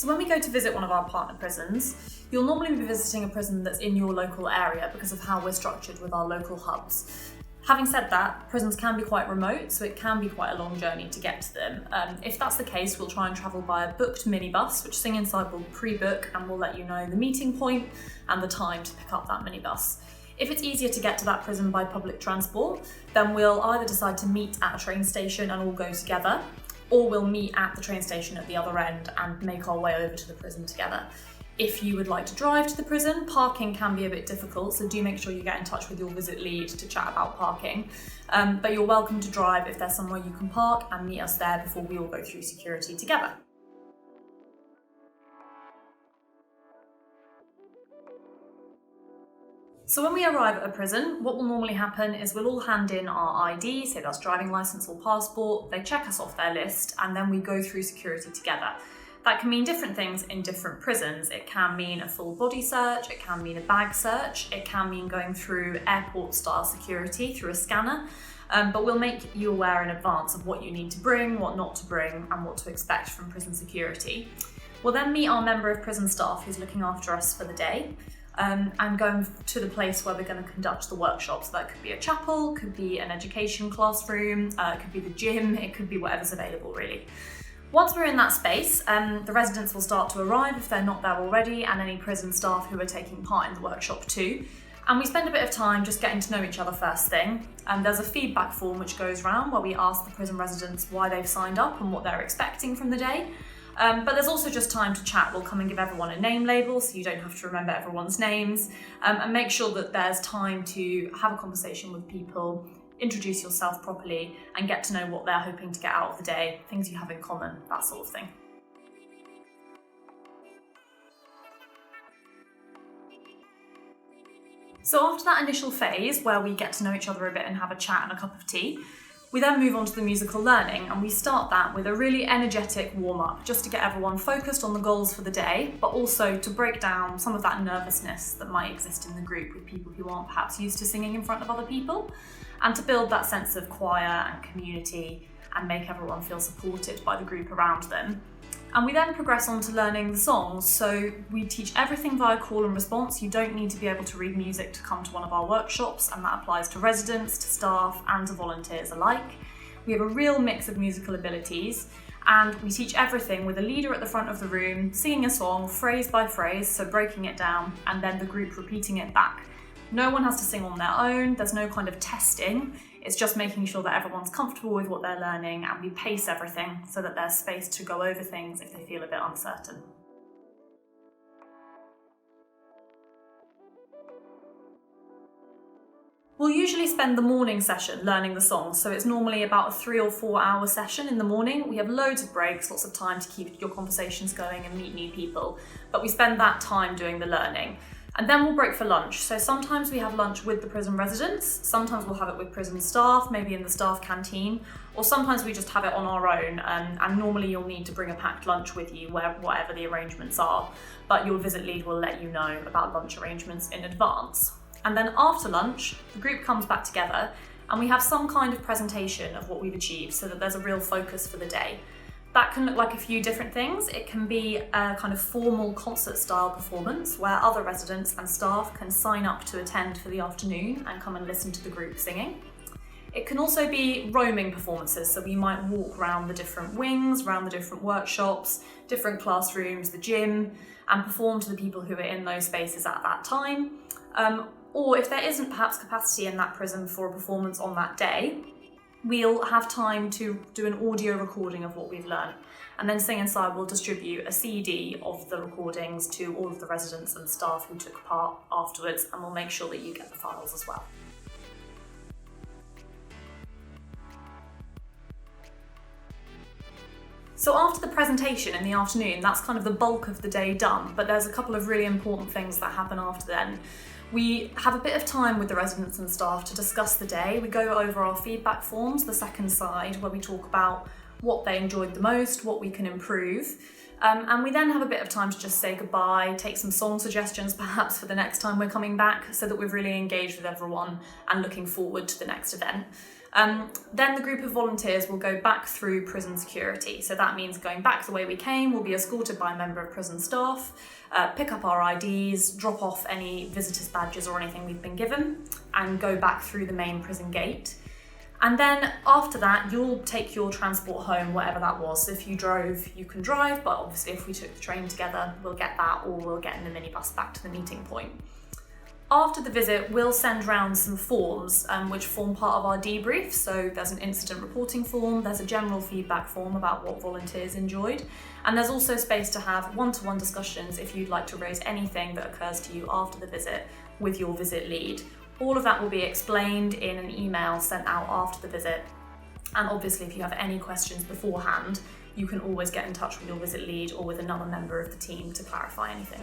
So when we go to visit one of our partner prisons, you'll normally be visiting a prison that's in your local area because of how we're structured with our local hubs. Having said that, prisons can be quite remote, so it can be quite a long journey to get to them. If that's the case, we'll try and travel by a booked minibus, which Sing Inside will pre-book, and we'll let you know the meeting point and the time to pick up that minibus. If it's easier to get to that prison by public transport, then we'll either decide to meet at a train station and all go together, or we'll meet at the train station at the other end and make our way over to the prison together. If you would like to drive to the prison, parking can be a bit difficult, so do make sure you get in touch with your visit lead to chat about parking. But you're welcome to drive if there's somewhere you can park and meet us there before we all go through security together. So when we arrive at a prison, what will normally happen is we'll all hand in our ID, say that's driving licence or passport, they check us off their list, and then we go through security together. That can mean different things in different prisons. It can mean a full body search, it can mean a bag search, it can mean going through airport style security through a scanner, but we'll make you aware in advance of what you need to bring, what not to bring, and what to expect from prison security. We'll then meet our member of prison staff who's looking after us for the day, and going to the place where we're going to conduct the workshop. So that could be a chapel, could be an education classroom, it could be the gym, it could be whatever's available really. Once we're in that space, the residents will start to arrive if they're not there already, and any prison staff who are taking part in the workshop too. And we spend a bit of time just getting to know each other first thing. And there's a feedback form which goes around where we ask the prison residents why they've signed up and what they're expecting from the day. But there's also just time to chat. We'll come and give everyone a name label so you don't have to remember everyone's names, and make sure that there's time to have a conversation with people, introduce yourself properly, and get to know what they're hoping to get out of the day, things you have in common, that sort of thing. So after that initial phase where we get to know each other a bit and have a chat and a cup of tea, we then move on to the musical learning, and we start that with a really energetic warm-up just to get everyone focused on the goals for the day, but also to break down some of that nervousness that might exist in the group with people who aren't perhaps used to singing in front of other people, and to build that sense of choir and community and make everyone feel supported by the group around them. And we then progress on to learning the songs. So we teach everything via call and response. You don't need to be able to read music to come to one of our workshops, and that applies to residents, to staff, and to volunteers alike. We have a real mix of musical abilities, and we teach everything with a leader at the front of the room, singing a song phrase by phrase, so breaking it down, and then the group repeating it back. No one has to sing on their own, there's no kind of testing. It's just making sure that everyone's comfortable with what they're learning, and we pace everything so that there's space to go over things if they feel a bit uncertain. We'll usually spend the morning session learning the songs, so it's normally about a 3 or 4 hour session in the morning. We have loads of breaks, lots of time to keep your conversations going and meet new people, but we spend that time doing the learning. And then we'll break for lunch. So sometimes we have lunch with the prison residents, sometimes we'll have it with prison staff, maybe in the staff canteen, or sometimes we just have it on our own, and normally you'll need to bring a packed lunch with you, whatever the arrangements are, but your visit lead will let you know about lunch arrangements in advance. And then after lunch, the group comes back together and we have some kind of presentation of what we've achieved so that there's a real focus for the day. That can look like a few different things. It can be a kind of formal concert style performance where other residents and staff can sign up to attend for the afternoon and come and listen to the group singing. It can also be roaming performances, so we might walk around the different wings, around the different workshops, different classrooms, the gym, and perform to the people who are in those spaces at that time. Or if there isn't perhaps capacity in that prison for a performance on that day, we'll have time to do an audio recording of what we've learned, and then Sing Inside will distribute a CD of the recordings to all of the residents and staff who took part afterwards, and we'll make sure that you get the files as well. So after the presentation in the afternoon, that's kind of the bulk of the day done, but there's a couple of really important things that happen after then. We have a bit of time with the residents and staff to discuss the day. We go over our feedback forms, the second side, where we talk about what they enjoyed the most, what we can improve. And we then have a bit of time to just say goodbye, take some song suggestions perhaps for the next time we're coming back, so that we've really engaged with everyone and looking forward to the next event. Then the group of volunteers will go back through prison security. So that means going back the way we came, we'll be escorted by a member of prison staff, pick up our IDs, drop off any visitors' badges or anything we've been given, and go back through the main prison gate. And then after that, you'll take your transport home, whatever that was. So if you drove, you can drive, but obviously if we took the train together, we'll get that, or we'll get in the minibus back to the meeting point. After the visit, we'll send round some forms which form part of our debrief. So there's an incident reporting form, there's a general feedback form about what volunteers enjoyed, and there's also space to have one-to-one discussions if you'd like to raise anything that occurs to you after the visit with your visit lead. All of that will be explained in an email sent out after the visit. And obviously, if you have any questions beforehand, you can always get in touch with your visit lead or with another member of the team to clarify anything.